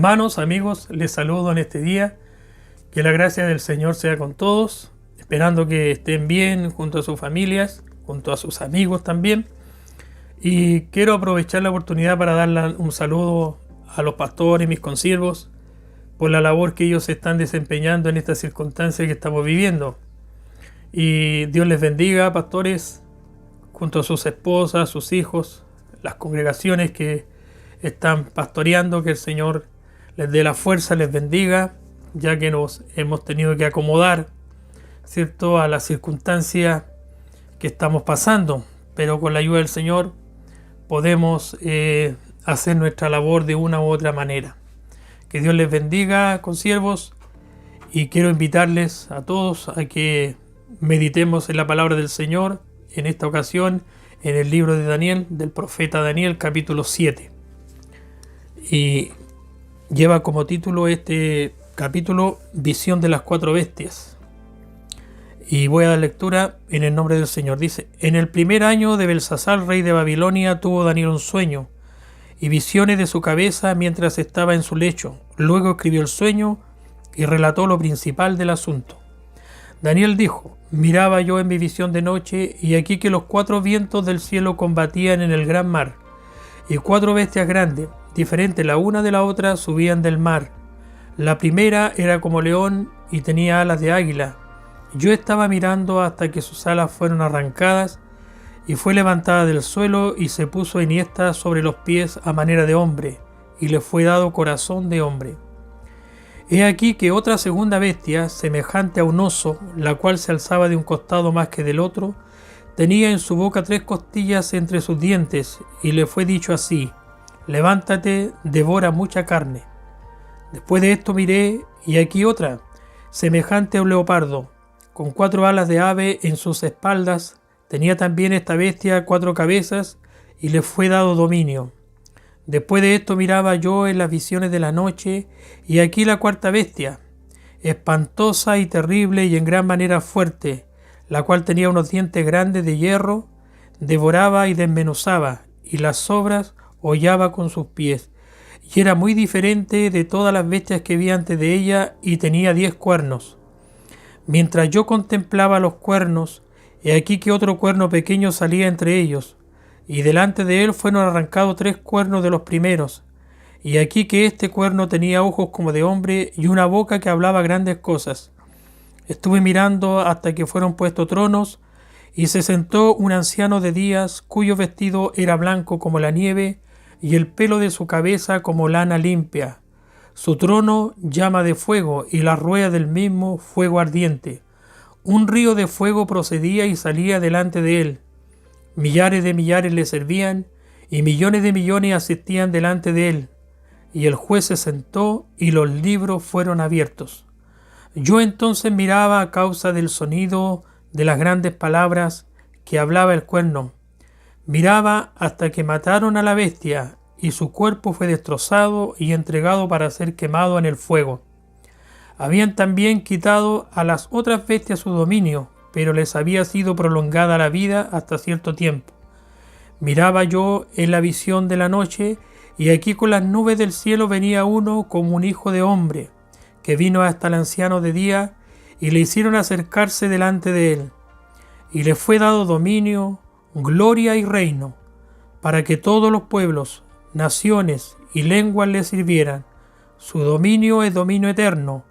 Hermanos, amigos, les saludo en este día. Que la gracia del Señor sea con todos, esperando que estén bien junto a sus familias, junto a sus amigos también. Y quiero aprovechar la oportunidad para darle un saludo a los pastores, mis consiervos, por la labor que ellos están desempeñando en esta circunstancia que estamos viviendo. Y Dios les bendiga, pastores, junto a sus esposas, sus hijos, las congregaciones que están pastoreando, que el Señor les dé la fuerza, les bendiga, ya que nos hemos tenido que acomodar, ¿cierto?, a las circunstancias que estamos pasando, pero con la ayuda del Señor podemos hacer nuestra labor de una u otra manera. Que Dios les bendiga, consiervos, y quiero invitarles a todos a que meditemos en la palabra del Señor, en esta ocasión en el libro de Daniel, del profeta Daniel, capítulo 7. Y lleva como título este capítulo Visión de las cuatro bestias. Y voy a dar lectura en el nombre del Señor. Dice: En el primer año de Belsasar, rey de Babilonia, tuvo Daniel un sueño y visiones de su cabeza mientras estaba en su lecho. Luego escribió el sueño y relató lo principal del asunto. Daniel dijo: Miraba yo en mi visión de noche, y aquí que los cuatro vientos del cielo combatían en el gran mar, y cuatro bestias grandes, diferentes la una de la otra, subían del mar. La primera era como león y tenía alas de águila. Yo estaba mirando hasta que sus alas fueron arrancadas, y fue levantada del suelo y se puso enhiesta sobre los pies a manera de hombre, y le fue dado corazón de hombre. He aquí que otra segunda bestia, semejante a un oso, la cual se alzaba de un costado más que del otro, tenía en su boca 3 costillas entre sus dientes, y le fue dicho así: Levántate, devora mucha carne. Después de esto miré, y aquí otra, semejante a un leopardo, con 4 alas de ave en sus espaldas. Tenía también esta bestia 4 cabezas, y le fue dado dominio. Después de esto miraba yo en las visiones de la noche, y aquí la cuarta bestia, espantosa y terrible y en gran manera fuerte, la cual tenía unos dientes grandes de hierro, devoraba y desmenuzaba, y las sobras hollaba con sus pies, y era muy diferente de todas las bestias que vi antes de ella, y tenía 10 cuernos. Mientras yo contemplaba los cuernos, he aquí que otro cuerno pequeño salía entre ellos, y delante de él fueron arrancados 3 cuernos de los primeros, y aquí que este cuerno tenía ojos como de hombre y una boca que hablaba grandes cosas. Estuve mirando hasta que fueron puestos tronos, y se sentó un anciano de días, cuyo vestido era blanco como la nieve, y el pelo de su cabeza como lana limpia. Su trono llama de fuego, y la rueda del mismo fuego ardiente. Un río de fuego procedía y salía delante de él. Millares de millares le servían, y millones de millones asistían delante de él. Y el juez se sentó, y los libros fueron abiertos. Yo entonces miraba a causa del sonido de las grandes palabras que hablaba el cuerno. Miraba hasta que mataron a la bestia, y su cuerpo fue destrozado y entregado para ser quemado en el fuego. Habían también quitado a las otras bestias su dominio, pero les había sido prolongada la vida hasta cierto tiempo. Miraba yo en la visión de la noche, y aquí con las nubes del cielo venía uno como un hijo de hombre, que vino hasta el anciano de día, y le hicieron acercarse delante de él. Y le fue dado dominio, gloria y reino, para que todos los pueblos, naciones y lenguas le sirvieran. Su dominio es dominio eterno,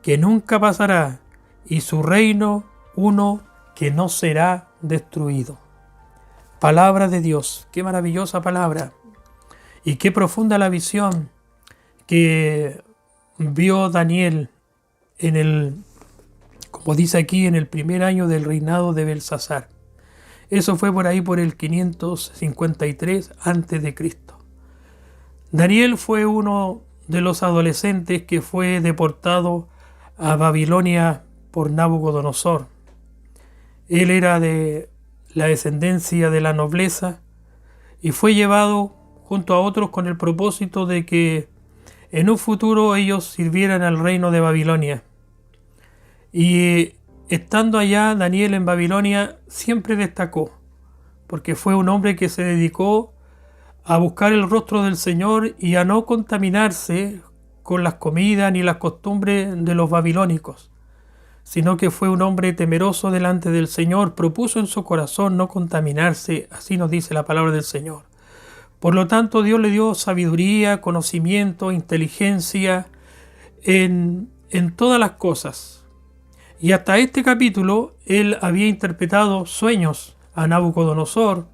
que nunca pasará, y su reino uno que no será destruido. Palabra de Dios, qué maravillosa palabra, y qué profunda la visión que vio Daniel como dice aquí, en el primer año del reinado de Belsasar. Eso fue por ahí por el 553 a.C. Daniel fue uno de los adolescentes que fue deportado a Babilonia por Nabucodonosor. Él era de la descendencia de la nobleza y fue llevado junto a otros con el propósito de que en un futuro ellos sirvieran al reino de Babilonia. Y estando allá, Daniel en Babilonia siempre destacó, porque fue un hombre que se dedicó a buscar el rostro del Señor y a no contaminarse con las comidas ni las costumbres de los babilónicos, sino que fue un hombre temeroso delante del Señor, propuso en su corazón no contaminarse, así nos dice la palabra del Señor. Por lo tanto, Dios le dio sabiduría, conocimiento, inteligencia en todas las cosas. Y hasta este capítulo, él había interpretado sueños a Nabucodonosor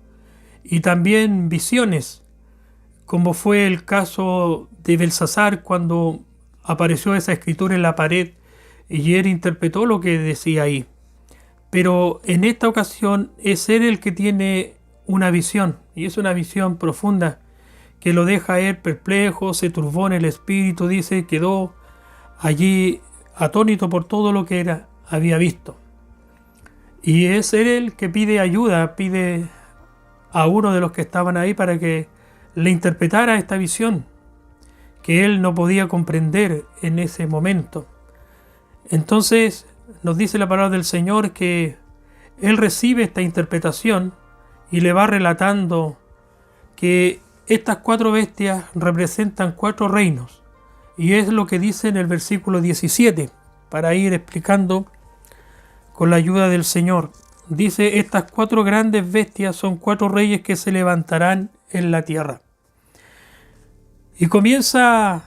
y también visiones, como fue el caso de Belsasar cuando apareció esa escritura en la pared y él interpretó lo que decía ahí. Pero en esta ocasión es él el que tiene una visión, y es una visión profunda que lo deja a él perplejo, se turbó en el espíritu, dice, quedó allí atónito por todo lo que había visto. Y es él el que pide ayuda, pide a uno de los que estaban ahí para que le interpretara esta visión que él no podía comprender en ese momento. Entonces nos dice la palabra del Señor que él recibe esta interpretación y le va relatando que estas 4 bestias representan 4 reinos. Y es lo que dice en el versículo 17, para ir explicando con la ayuda del Señor. Dice, estas 4 grandes bestias son 4 reyes que se levantarán en la tierra. Y comienza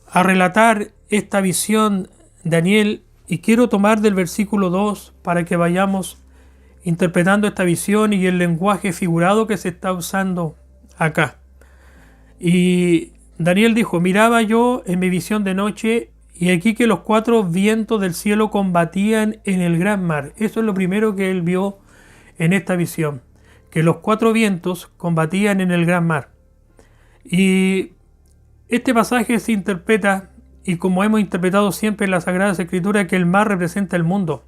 a relatar esta visión Daniel, y quiero tomar del versículo 2 para que vayamos interpretando esta visión y el lenguaje figurado que se está usando acá. Y Daniel dijo, miraba yo en mi visión de noche, y aquí que los 4 vientos del cielo combatían en el gran mar. Eso es lo primero que él vio en esta visión, que los 4 vientos combatían en el gran mar. Y este pasaje se interpreta, y como hemos interpretado siempre en las Sagradas Escrituras, que el mar representa el mundo.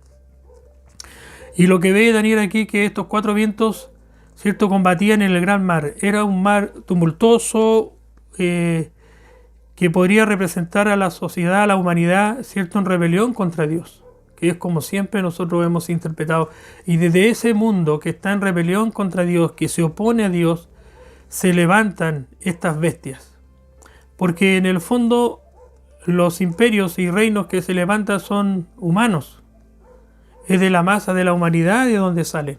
Y lo que ve Daniel aquí, que estos 4 vientos, ¿cierto?, combatían en el gran mar. Era un mar tumultuoso, que podría representar a la sociedad, a la humanidad, ¿cierto?, en rebelión contra Dios, que es como siempre nosotros hemos interpretado. Y desde ese mundo que está en rebelión contra Dios, que se opone a Dios, se levantan estas bestias. Porque en el fondo los imperios y reinos que se levantan son humanos. Es de la masa de la humanidad de donde salen.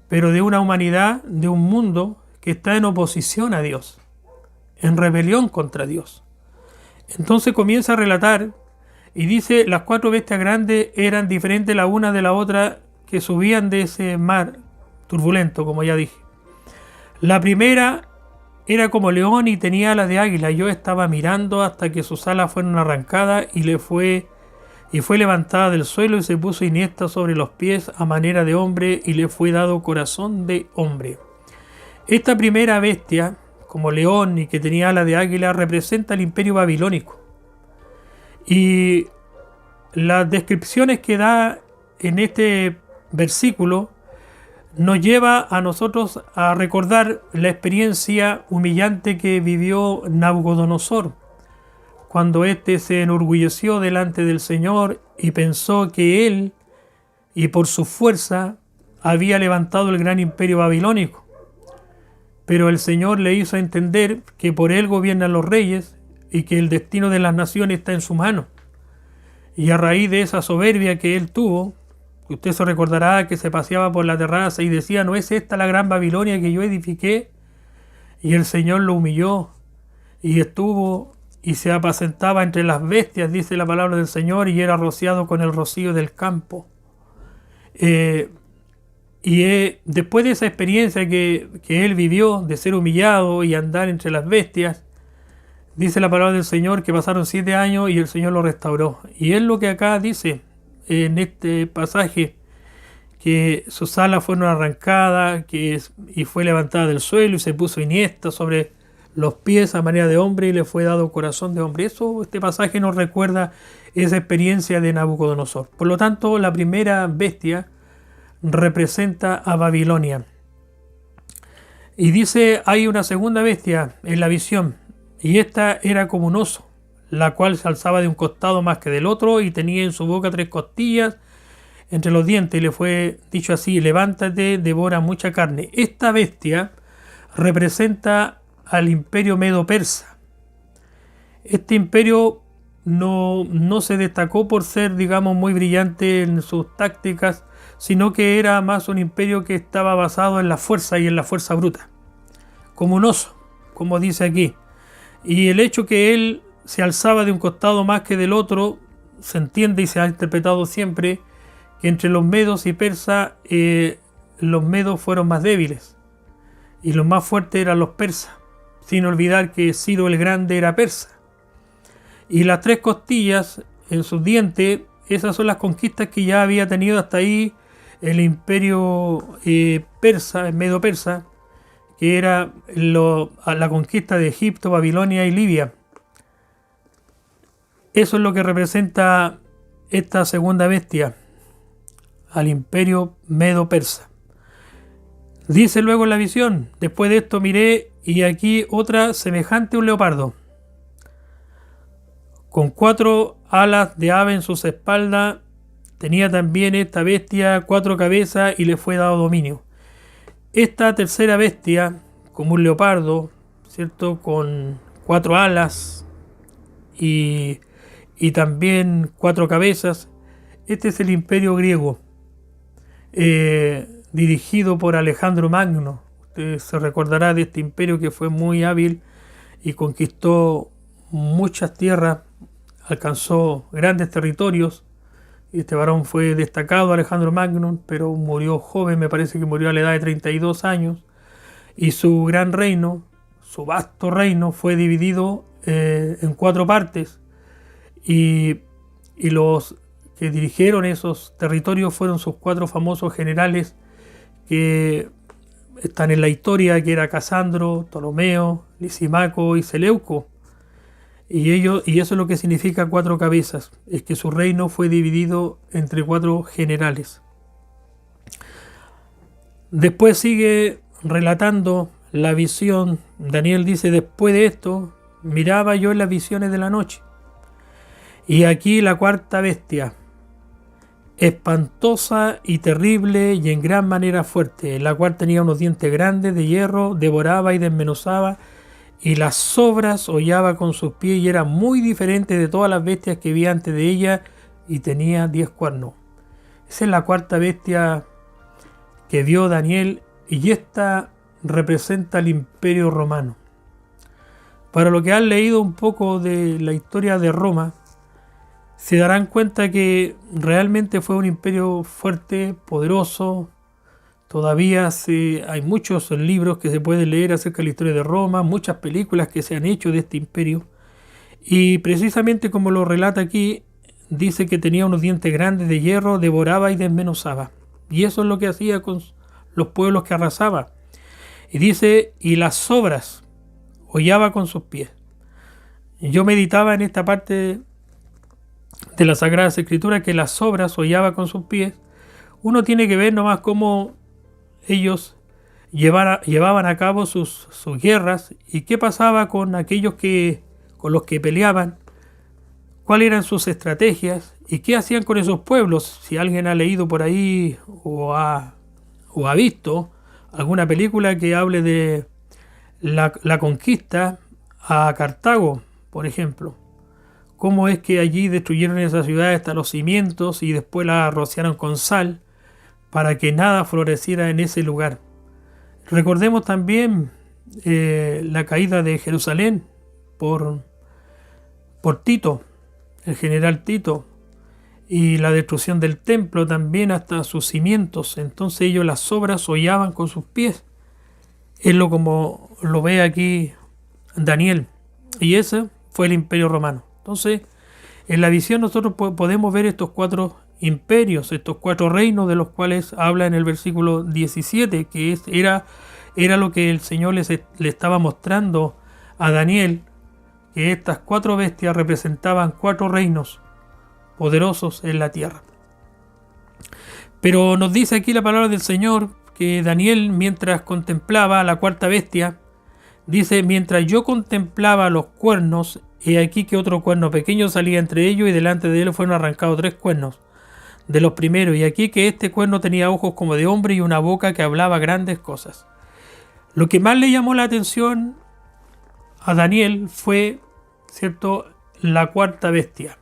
Pero de una humanidad, de un mundo que está en oposición a Dios, en rebelión contra Dios. Entonces comienza a relatar y dice, las 4 bestias grandes eran diferentes la una de la otra, que subían de ese mar turbulento, como ya dije. La primera era como león y tenía alas de águila. Yo estaba mirando hasta que sus alas fueron arrancadas y fue levantada del suelo y se puso iniesta sobre los pies a manera de hombre y le fue dado corazón de hombre. Esta primera bestia, como león y que tenía alas de águila, representa el imperio babilónico. Y las descripciones que da en este versículo nos lleva a nosotros a recordar la experiencia humillante que vivió Nabucodonosor, cuando éste se enorgulleció delante del Señor y pensó que él, y por su fuerza, había levantado el gran imperio babilónico. Pero el Señor le hizo entender que por él gobiernan los reyes y que el destino de las naciones está en su mano. Y a raíz de esa soberbia que él tuvo, usted se recordará que se paseaba por la terraza y decía, ¿no es esta la gran Babilonia que yo edifiqué? Y el Señor lo humilló y estuvo y se apacentaba entre las bestias, dice la palabra del Señor, y era rociado con el rocío del campo. Después de esa experiencia que él vivió de ser humillado y andar entre las bestias, dice la palabra del Señor que pasaron 7 años y el Señor lo restauró. Y es lo que acá dice en este pasaje, que sus alas fueron arrancadas y fue levantada del suelo y se puso iniesta sobre los pies a manera de hombre y le fue dado corazón de hombre. Este pasaje nos recuerda esa experiencia de Nabucodonosor. Por lo tanto, la primera bestia representa a Babilonia. Y dice, hay una segunda bestia en la visión, y esta era como un oso, la cual se alzaba de un costado más que del otro y tenía en su boca 3 costillas entre los dientes, y le fue dicho así, levántate, devora mucha carne. Esta bestia representa al imperio medo-persa. Este imperio no se destacó por ser, digamos, muy brillante en sus tácticas, sino que era más un imperio que estaba basado en la fuerza y en la fuerza bruta, como un oso, como dice aquí. Y el hecho que él se alzaba de un costado más que del otro, se entiende y se ha interpretado siempre que entre los medos y persas, los medos fueron más débiles y los más fuertes eran los persas, sin olvidar que Ciro el Grande era persa. Y las 3 costillas en sus dientes, esas son las conquistas que ya había tenido hasta ahí el imperio persa, el medo persa, que era la conquista de Egipto, Babilonia y Libia. Eso es lo que representa esta segunda bestia, al imperio medo persa. Dice luego en la visión: después de esto miré, y aquí otra semejante a un leopardo, con 4 alas de ave en sus espaldas. Tenía también esta bestia 4 cabezas y le fue dado dominio. Esta tercera bestia, como un leopardo, ¿cierto?, con 4 alas y también 4 cabezas. Este es el imperio griego, dirigido por Alejandro Magno. Usted se recordará de este imperio que fue muy hábil y conquistó muchas tierras, alcanzó grandes territorios. Este varón fue destacado, Alejandro Magno, pero murió joven, me parece que murió a la edad de 32 años. Y su gran reino, su vasto reino, fue dividido en 4 partes. Y los que dirigieron esos territorios fueron sus 4 famosos generales que están en la historia, que era Casandro, Ptolomeo, Lisimaco y Seleuco. Y eso es lo que significa 4 cabezas, es que su reino fue dividido entre 4 generales. Después sigue relatando la visión. Daniel dice: después de esto miraba yo en las visiones de la noche, y aquí la 4ª bestia, espantosa y terrible y en gran manera fuerte, la cual tenía unos dientes grandes de hierro, devoraba y desmenuzaba, y las sobras hollaba con sus pies, y era muy diferente de todas las bestias que vi antes de ella, y tenía 10 cuernos. Esa es la 4ª bestia que vio Daniel, y esta representa el imperio romano. Para los que han leído un poco de la historia de Roma, se darán cuenta que realmente fue un imperio fuerte, poderoso. Todavía hay muchos libros que se pueden leer acerca de la historia de Roma, muchas películas que se han hecho de este imperio. Y precisamente como lo relata aquí, dice que tenía unos dientes grandes de hierro, devoraba y desmenuzaba. Y eso es lo que hacía con los pueblos que arrasaba. Y dice: y las sobras hollaba con sus pies. Y yo meditaba en esta parte de las Sagradas Escrituras, que las sobras hollaba con sus pies. Uno tiene que ver nomás cómo ellos llevaban a cabo sus guerras, y qué pasaba con aquellos con los que peleaban, cuáles eran sus estrategias y qué hacían con esos pueblos. Si alguien ha leído por ahí o ha visto alguna película que hable de la conquista a Cartago, por ejemplo, cómo es que allí destruyeron esa ciudad hasta los cimientos y después la rociaron con sal para que nada floreciera en ese lugar. Recordemos también la caída de Jerusalén por Tito, el general Tito, y la destrucción del templo también hasta sus cimientos. Entonces ellos las sobras hollaban con sus pies. Es como lo ve aquí Daniel, y ese fue el imperio romano. Entonces en la visión nosotros podemos ver estos 4 imperios, estos 4 reinos de los cuales habla en el versículo 17, que era lo que el Señor le estaba mostrando a Daniel, que estas 4 bestias representaban 4 reinos poderosos en la tierra. Pero nos dice aquí la palabra del Señor que Daniel, mientras contemplaba a la 4ª bestia, dice: mientras yo contemplaba los cuernos, he aquí que otro cuerno pequeño salía entre ellos, y delante de él fueron arrancados 3 cuernos de los primeros, y aquí que este cuerno tenía ojos como de hombre y una boca que hablaba grandes cosas. Lo que más le llamó la atención a Daniel fue ¿cierto?, la cuarta bestia,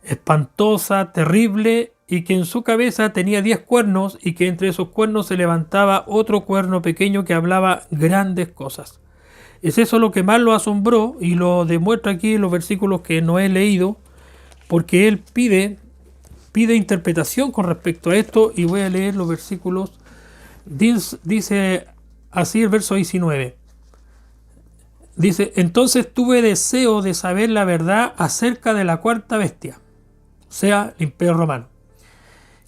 espantosa, terrible, y que en su cabeza tenía 10 cuernos, y que entre esos cuernos se levantaba otro cuerno pequeño que hablaba grandes cosas. Es eso lo que más lo asombró, y lo demuestra aquí en los versículos que no he leído, porque él pide interpretación con respecto a esto, y voy a leer los versículos. Dice así el verso 19. Dice: entonces tuve deseo de saber la verdad acerca de la cuarta bestia, o sea, el Imperio Romano,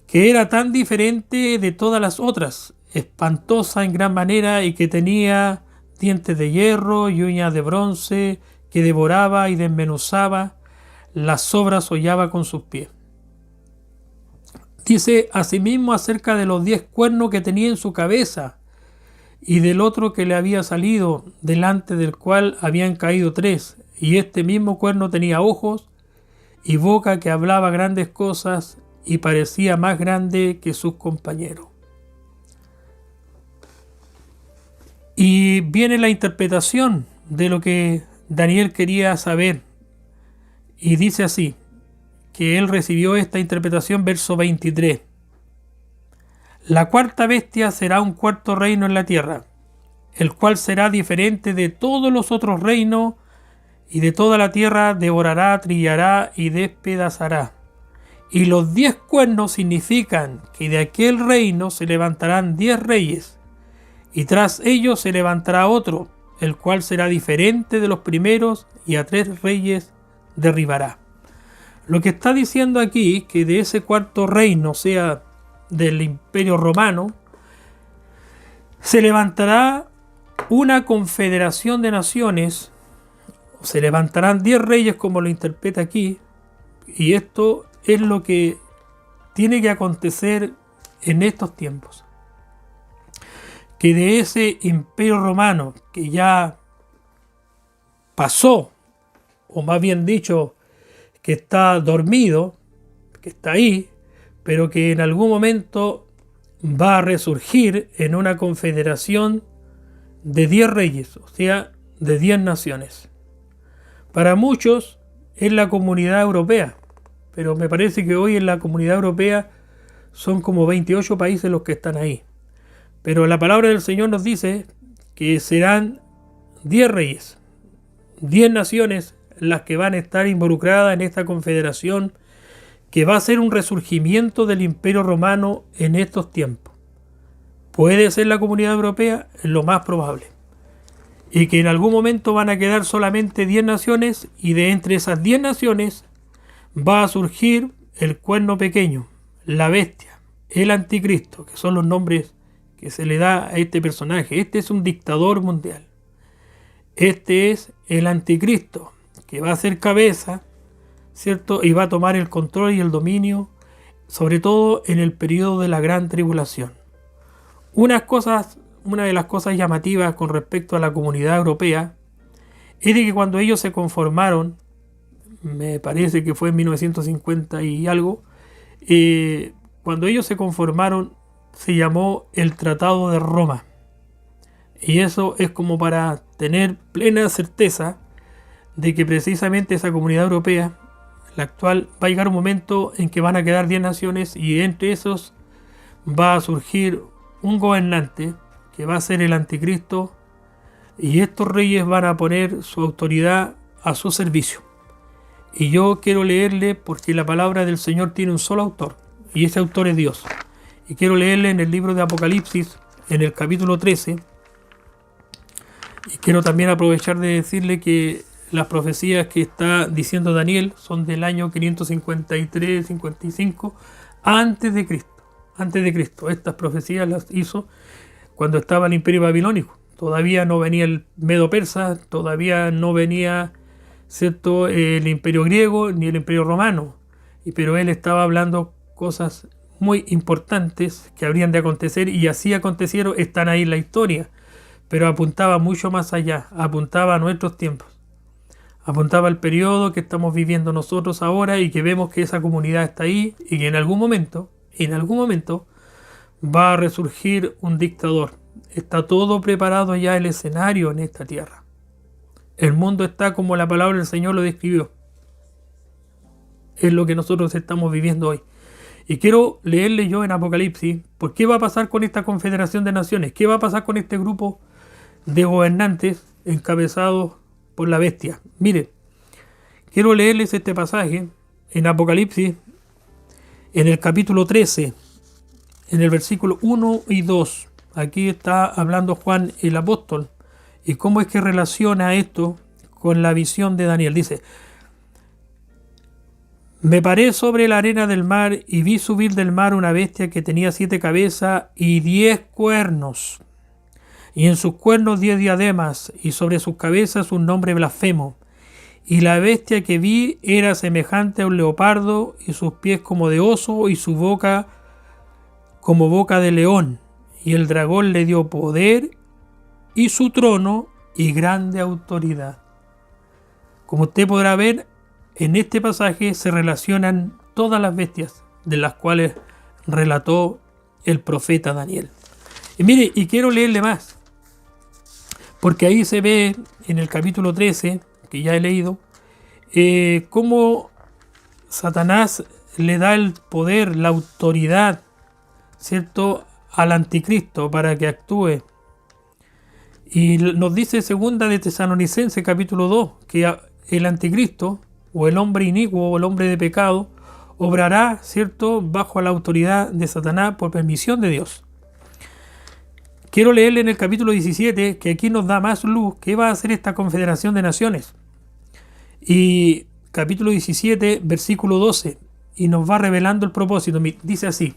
que era tan diferente de todas las otras, espantosa en gran manera, y que tenía dientes de hierro y uñas de bronce, que devoraba y desmenuzaba, las sobras hollaba con sus pies. Dice asimismo acerca de los 10 cuernos que tenía en su cabeza, y del otro que le había salido, delante del cual habían caído 3, y este mismo cuerno tenía ojos y boca que hablaba grandes cosas, y parecía más grande que sus compañeros. Y viene la interpretación de lo que Daniel quería saber, y dice así, que él recibió esta interpretación, verso 23. La cuarta bestia será un cuarto reino en la tierra, el cual será diferente de todos los otros reinos, y de toda la tierra devorará, trillará y despedazará. Y los 10 cuernos significan que de aquel reino se levantarán 10 reyes, y tras ellos se levantará otro, el cual será diferente de los primeros, y a 3 reyes derribará. Lo que está diciendo aquí, que de ese cuarto reino, o sea, del Imperio Romano, se levantará una confederación de naciones, se levantarán 10 reyes, como lo interpreta aquí, y esto es lo que tiene que acontecer en estos tiempos. Que de ese Imperio Romano que ya pasó, o más bien dicho, que está dormido, que está ahí, pero que en algún momento va a resurgir en una confederación de 10 reyes, o sea, de 10 naciones. Para muchos es la Comunidad Europea, pero me parece que hoy en la Comunidad Europea son como 28 países los que están ahí. Pero la palabra del Señor nos dice que serán 10 reyes, 10 naciones las que van a estar involucradas en esta confederación, que va a ser un resurgimiento del Imperio Romano en estos tiempos. ¿Puede ser la Comunidad Europea? Es lo más probable. Y que en algún momento van a quedar solamente 10 naciones, y de entre esas 10 naciones va a surgir el cuerno pequeño, la bestia, el anticristo, que son los nombres que se le da a este personaje. Este es un dictador mundial. Este es el anticristo, que va a ser cabeza, ¿cierto? Y va a tomar el control y el dominio, sobre todo en el periodo de la gran tribulación. Una de las cosas llamativas con respecto a la Comunidad Europea es de que cuando ellos se conformaron, me parece que fue en 1950 y algo, cuando ellos se conformaron se llamó el Tratado de Roma. Y eso es como para tener plena certeza de que precisamente esa Comunidad Europea, la actual, va a llegar un momento en que van a quedar 10 naciones, y entre esos va a surgir un gobernante que va a ser el anticristo, y estos reyes van a poner su autoridad a su servicio. Y yo quiero leerle, porque la palabra del Señor tiene un solo autor, y ese autor es Dios. Y quiero leerle en el libro de Apocalipsis, en el capítulo 13, y quiero también aprovechar de decirle que las profecías que está diciendo Daniel son del año 553-55 antes de Cristo. Estas profecías las hizo cuando estaba el Imperio Babilónico. Todavía no venía el Medo Persa, todavía no venía, ¿cierto?, el Imperio Griego ni el Imperio Romano. Pero él estaba hablando cosas muy importantes que habrían de acontecer, y así acontecieron, están ahí en la historia. Pero apuntaba mucho más allá, apuntaba a nuestros tiempos. Apuntaba al periodo que estamos viviendo nosotros ahora, y que vemos que esa comunidad está ahí, y que en algún momento va a resurgir un dictador. Está todo preparado ya, el escenario en esta tierra. El mundo está como la palabra del Señor lo describió. Es lo que nosotros estamos viviendo hoy. Y quiero leerle yo en Apocalipsis, ¿por qué va a pasar con esta confederación de naciones? ¿Qué va a pasar con este grupo de gobernantes encabezados por la bestia? Mire, quiero leerles este pasaje en Apocalipsis, en el capítulo 13, en el versículo 1 y 2. Aquí está hablando Juan el apóstol. ¿Y cómo es que relaciona esto con la visión de Daniel? Dice: me paré sobre la arena del mar y vi subir del mar una bestia que tenía 7 cabezas y 10 cuernos, y en sus cuernos 10 diademas, y sobre sus cabezas un nombre blasfemo. Y la bestia que vi era semejante a un leopardo, y sus pies como de oso, y su boca como boca de león. Y el dragón le dio poder, y su trono, y grande autoridad. Como usted podrá ver, en este pasaje se relacionan todas las bestias de las cuales relató el profeta Daniel. Y mire, y quiero leerle más, porque ahí se ve en el capítulo 13, que ya he leído, cómo Satanás le da el poder, la autoridad, ¿cierto?, al anticristo para que actúe. Y nos dice segunda de Tesalonicenses capítulo 2, que el anticristo, o el hombre inicuo, o el hombre de pecado, obrará, ¿cierto?, bajo la autoridad de Satanás por permisión de Dios. Quiero leerle en el capítulo 17, que aquí nos da más luz, qué va a hacer esta confederación de naciones. Y capítulo 17, versículo 12, y nos va revelando el propósito. Dice así: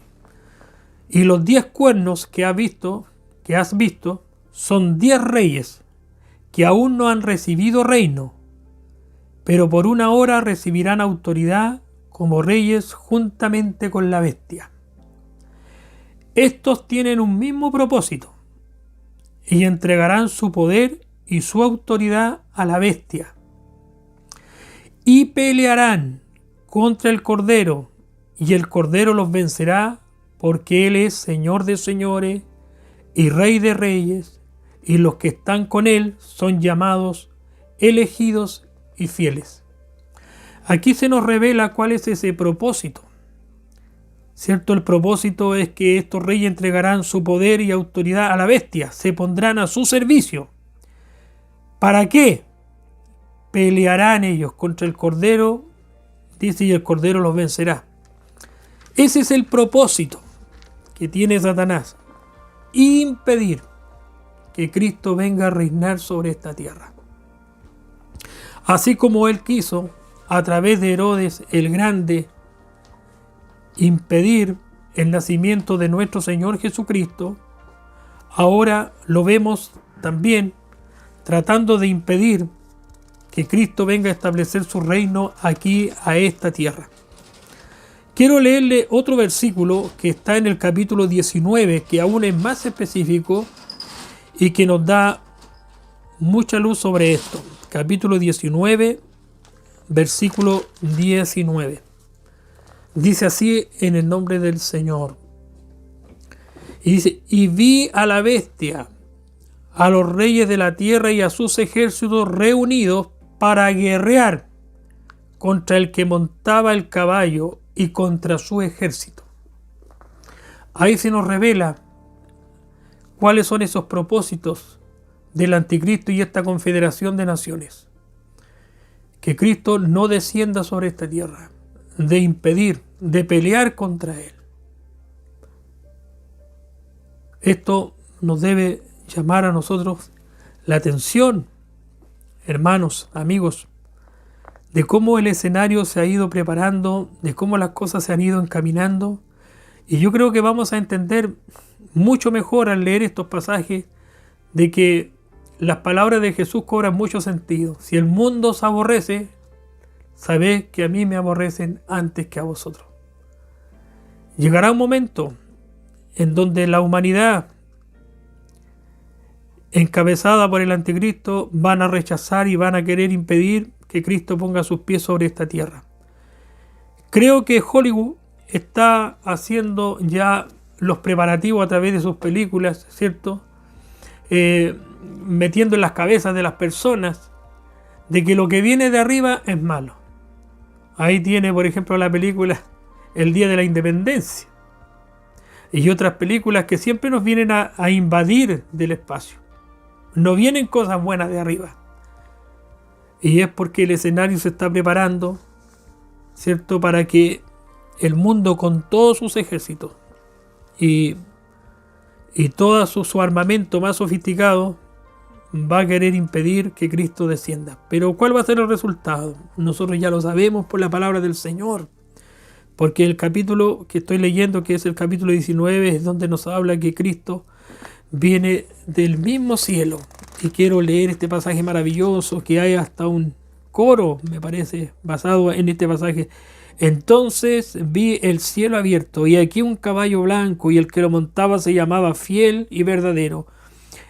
y los 10 cuernos que has visto, son 10 reyes, que aún no han recibido reino, pero por una hora recibirán autoridad como reyes juntamente con la bestia. Estos tienen un mismo propósito, y entregarán su poder y su autoridad a la bestia, y pelearán contra el Cordero, y el Cordero los vencerá, porque Él es Señor de señores y Rey de reyes, y los que están con Él son llamados, elegidos y fieles. Aquí se nos revela cuál es ese propósito, ¿cierto? El propósito es que estos reyes entregarán su poder y autoridad a la bestia, se pondrán a su servicio. ¿Para qué? Pelearán ellos contra el Cordero, dice, y el Cordero los vencerá. Ese es el propósito que tiene Satanás: impedir que Cristo venga a reinar sobre esta tierra. Así como él quiso, a través de Herodes el Grande, impedir el nacimiento de nuestro Señor Jesucristo, ahora lo vemos también tratando de impedir que Cristo venga a establecer su reino aquí a esta tierra. Quiero leerle otro versículo que está en el capítulo 19, que aún es más específico y que nos da mucha luz sobre esto. Capítulo 19, versículo 19. Dice así en el nombre del Señor. Y dice: y vi a la bestia, a los reyes de la tierra y a sus ejércitos reunidos para guerrear contra el que montaba el caballo y contra su ejército. Ahí se nos revela cuáles son esos propósitos del anticristo y esta confederación de naciones. Que Cristo no descienda sobre esta tierra, de impedir, de pelear contra Él. Esto nos debe llamar a nosotros la atención, hermanos, amigos, de cómo el escenario se ha ido preparando, de cómo las cosas se han ido encaminando. Y yo creo que vamos a entender mucho mejor al leer estos pasajes de que las palabras de Jesús cobran mucho sentido. Si el mundo os aborrece, sabed que a mí me aborrecen antes que a vosotros. Llegará un momento en donde la humanidad, encabezada por el anticristo, van a rechazar y van a querer impedir que Cristo ponga sus pies sobre esta tierra. Creo que Hollywood está haciendo ya los preparativos a través de sus películas, ¿cierto? Metiendo en las cabezas de las personas de que lo que viene de arriba es malo. Ahí tiene, por ejemplo, la película El Día de la Independencia y otras películas que siempre nos vienen a invadir del espacio. No vienen cosas buenas de arriba. Y es porque el escenario se está preparando, ¿cierto?, para que el mundo, con todos sus ejércitos y todo su armamento más sofisticado, va a querer impedir que Cristo descienda. Pero ¿cuál va a ser el resultado? Nosotros ya lo sabemos por la palabra del Señor, porque el capítulo que estoy leyendo, que es el capítulo 19, es donde nos habla que Cristo viene del mismo cielo. Y quiero leer este pasaje maravilloso, que hay hasta un coro, me parece, basado en este pasaje. Entonces vi el cielo abierto, y aquí un caballo blanco, y el que lo montaba se llamaba Fiel y Verdadero,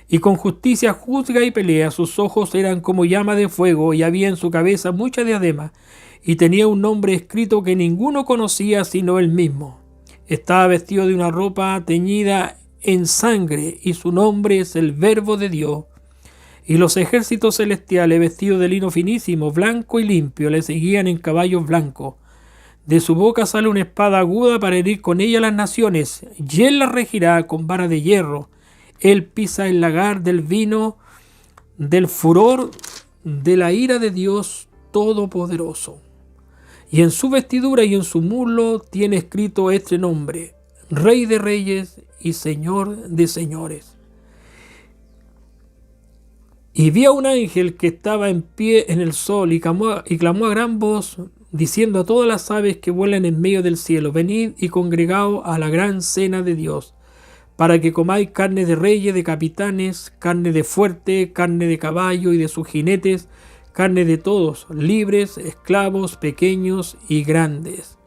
y con justicia juzga y pelea. Sus ojos eran como llama de fuego, y había en su cabeza mucha diadema, y tenía un nombre escrito que ninguno conocía sino él mismo. Estaba vestido de una ropa teñida en sangre, y su nombre es el Verbo de Dios. Y los ejércitos celestiales, vestidos de lino finísimo, blanco y limpio, le seguían en caballos blancos. De su boca sale una espada aguda para herir con ella las naciones, y él las regirá con vara de hierro. Él pisa el lagar del vino del furor de la ira de Dios Todopoderoso. Y en su vestidura y en su muslo tiene escrito este nombre: Rey de Reyes y Señor de Señores. Y vi a un ángel que estaba en pie en el sol y clamó a gran voz, diciendo a todas las aves que vuelan en medio del cielo: venid y congregaos a la gran cena de Dios, para que comáis carne de reyes, de capitanes, carne de fuerte, carne de caballo y de sus jinetes, carne de todos, libres, esclavos, pequeños y grandes.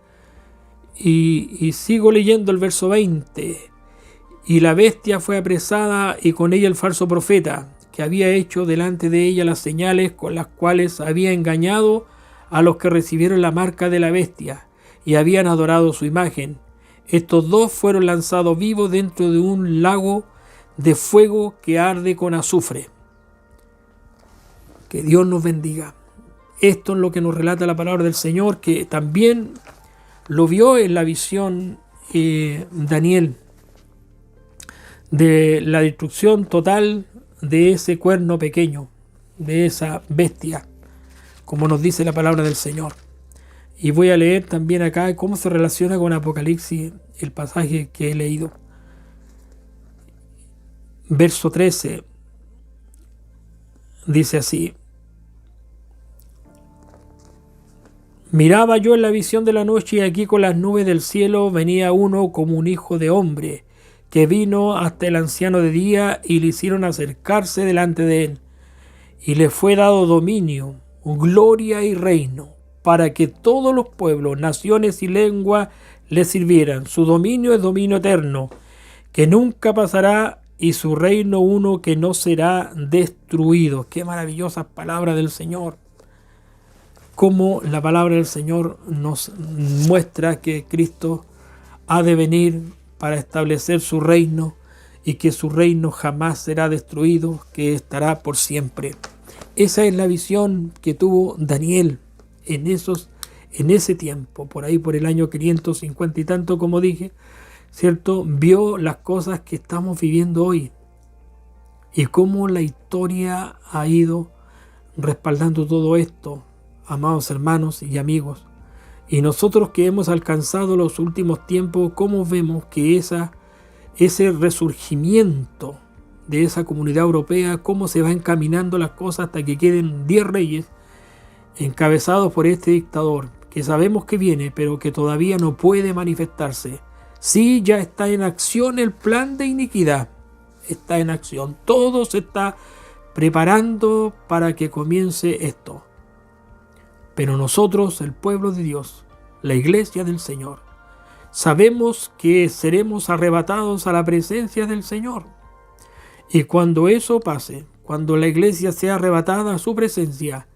Y sigo leyendo el verso 20. Y la bestia fue apresada, y con ella el falso profeta, que había hecho delante de ella las señales con las cuales había engañado a los que recibieron la marca de la bestia y habían adorado su imagen. Estos dos fueron lanzados vivos dentro de un lago de fuego que arde con azufre. Que Dios nos bendiga. Esto es lo que nos relata la palabra del Señor, que también lo vio en la visión Daniel, de la destrucción total de ese cuerno pequeño, de esa bestia, como nos dice la palabra del Señor. Y voy a leer también acá cómo se relaciona con Apocalipsis el pasaje que he leído. Verso 13 dice así: miraba yo en la visión de la noche, y aquí con las nubes del cielo venía uno como un hijo de hombre, que vino hasta el anciano de día, y le hicieron acercarse delante de él, y le fue dado dominio, gloria y reino, para que todos los pueblos, naciones y lenguas le sirvieran. Su dominio es dominio eterno, que nunca pasará, y su reino uno que no será destruido. Qué maravillosas palabras del Señor. Cómo la palabra del Señor nos muestra que Cristo ha de venir para establecer su reino, y que su reino jamás será destruido, que estará por siempre. Esa es la visión que tuvo Daniel en ese tiempo, por ahí por el año 550 y tanto, como dije, ¿cierto? Vio las cosas que estamos viviendo hoy y cómo la historia ha ido respaldando todo esto, amados hermanos y amigos. Y nosotros que hemos alcanzado los últimos tiempos, cómo vemos que ese resurgimiento de esa comunidad europea, cómo se va encaminando las cosas hasta que queden 10 reyes encabezados por este dictador, que sabemos que viene, pero que todavía no puede manifestarse. Sí, ya está en acción el plan de iniquidad, está en acción, todo se está preparando para que comience esto. Pero nosotros, el pueblo de Dios, la iglesia del Señor, sabemos que seremos arrebatados a la presencia del Señor. Y cuando eso pase, cuando la iglesia sea arrebatada a su presencia,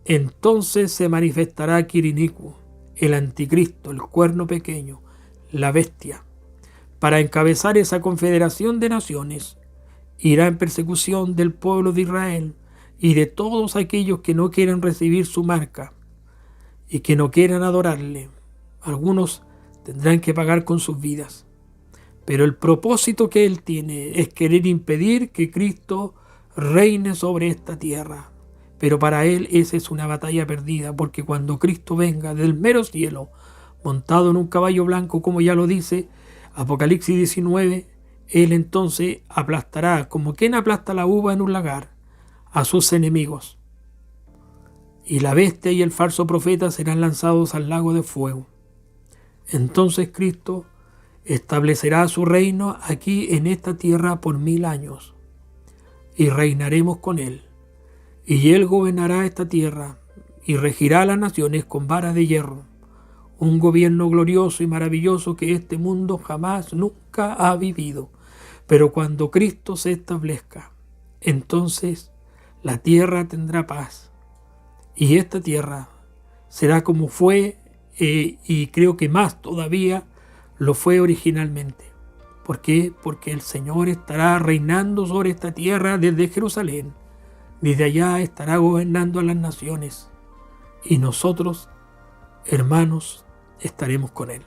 entonces se manifestará Quirinicu, el anticristo, el cuerno pequeño, la bestia, para encabezar esa confederación de naciones. Irá en persecución del pueblo de Israel, y de todos aquellos que no quieran recibir su marca y que no quieran adorarle. Algunos tendrán que pagar con sus vidas. Pero el propósito que Él tiene es querer impedir que Cristo reine sobre esta tierra. Pero para Él esa es una batalla perdida, porque cuando Cristo venga del mero cielo, montado en un caballo blanco, como ya lo dice Apocalipsis 19, Él entonces aplastará, como quien aplasta la uva en un lagar, a sus enemigos. Y la bestia y el falso profeta serán lanzados al lago de fuego. Entonces Cristo establecerá su reino aquí en esta tierra por 1000 años. Y reinaremos con Él. Y Él gobernará esta tierra y regirá a las naciones con vara de hierro. Un gobierno glorioso y maravilloso que este mundo jamás, nunca ha vivido. Pero cuando Cristo se establezca, entonces la tierra tendrá paz. Y esta tierra será como fue, y creo que más todavía lo fue originalmente. ¿Por qué? Porque el Señor estará reinando sobre esta tierra desde Jerusalén. Desde allá estará gobernando a las naciones. Y nosotros, hermanos, estaremos con Él.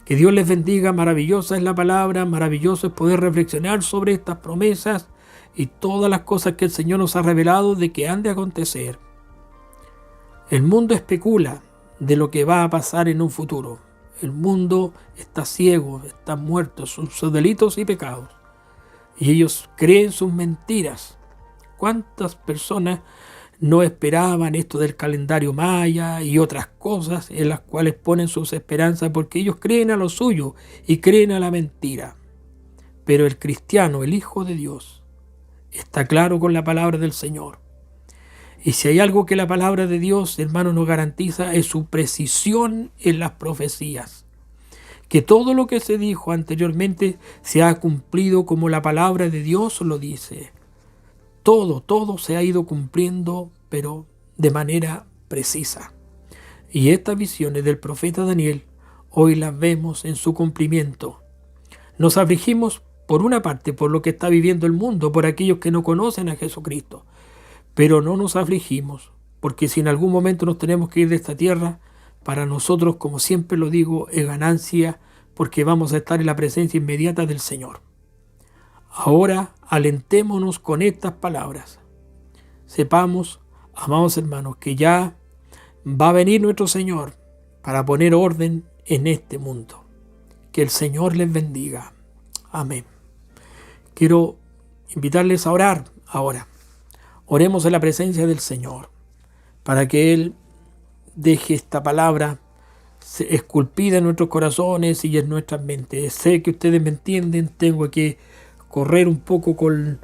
Que Dios les bendiga. Maravillosa es la palabra, maravilloso es poder reflexionar sobre estas promesas y todas las cosas que el Señor nos ha revelado de que han de acontecer. El mundo especula de lo que va a pasar en un futuro. El mundo está ciego, está muerto, sus delitos y pecados. Y ellos creen sus mentiras. ¿Cuántas personas no esperaban esto del calendario maya y otras cosas en las cuales ponen sus esperanzas porque ellos creen a lo suyo y creen a la mentira? Pero el cristiano, el Hijo de Dios, está claro con la palabra del Señor. Y si hay algo que la palabra de Dios, hermano, nos garantiza es su precisión en las profecías. Que todo lo que se dijo anteriormente se ha cumplido como la palabra de Dios lo dice. Todo se ha ido cumpliendo, pero de manera precisa. Y estas visiones del profeta Daniel hoy las vemos en su cumplimiento. Nos afligimos por una parte por lo que está viviendo el mundo, por aquellos que no conocen a Jesucristo. Pero no nos afligimos, porque si en algún momento nos tenemos que ir de esta tierra, para nosotros, como siempre lo digo, es ganancia, porque vamos a estar en la presencia inmediata del Señor. Ahora alentémonos con estas palabras. Sepamos, amados hermanos, que ya va a venir nuestro Señor para poner orden en este mundo. Que el Señor les bendiga. Amén. Quiero invitarles a orar ahora. Oremos en la presencia del Señor para que Él deje esta palabra esculpida en nuestros corazones y en nuestras mentes. Sé que ustedes me entienden, tengo que correr un poco con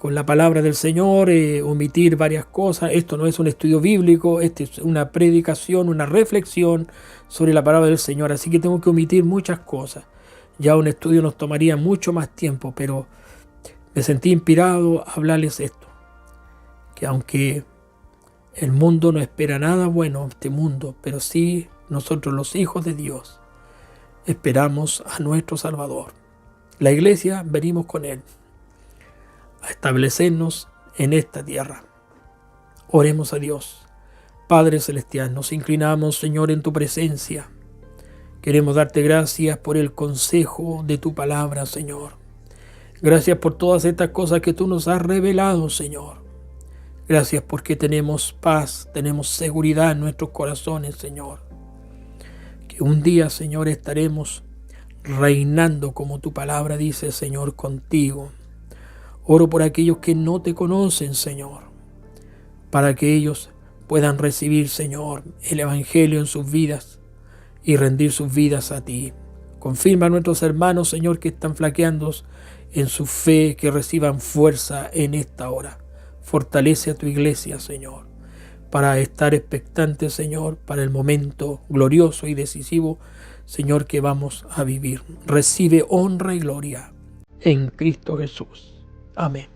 la palabra del Señor, omitir varias cosas. Esto no es un estudio bíblico, esto es una predicación, una reflexión sobre la palabra del Señor, así que tengo que omitir muchas cosas. Ya un estudio nos tomaría mucho más tiempo, pero me sentí inspirado a hablarles esto. Que aunque el mundo no espera nada bueno, este mundo, pero sí nosotros los hijos de Dios esperamos a nuestro Salvador. La iglesia venimos con Él a establecernos en esta tierra. Oremos a Dios. Padre Celestial, nos inclinamos, Señor, en tu presencia. Queremos darte gracias por el consejo de tu palabra, Señor. Gracias por todas estas cosas que tú nos has revelado, Señor. Gracias porque tenemos paz, tenemos seguridad en nuestros corazones, Señor. Que un día, Señor, estaremos reinando como tu palabra dice, Señor, contigo. Oro por aquellos que no te conocen, Señor, para que ellos puedan recibir, Señor, el Evangelio en sus vidas y rendir sus vidas a ti. Confirma a nuestros hermanos, Señor, que están flaqueando en su fe, que reciban fuerza en esta hora. Fortalece a tu iglesia, Señor, para estar expectante, Señor, para el momento glorioso y decisivo, Señor, que vamos a vivir. Recibe honra y gloria en Cristo Jesús. Amén.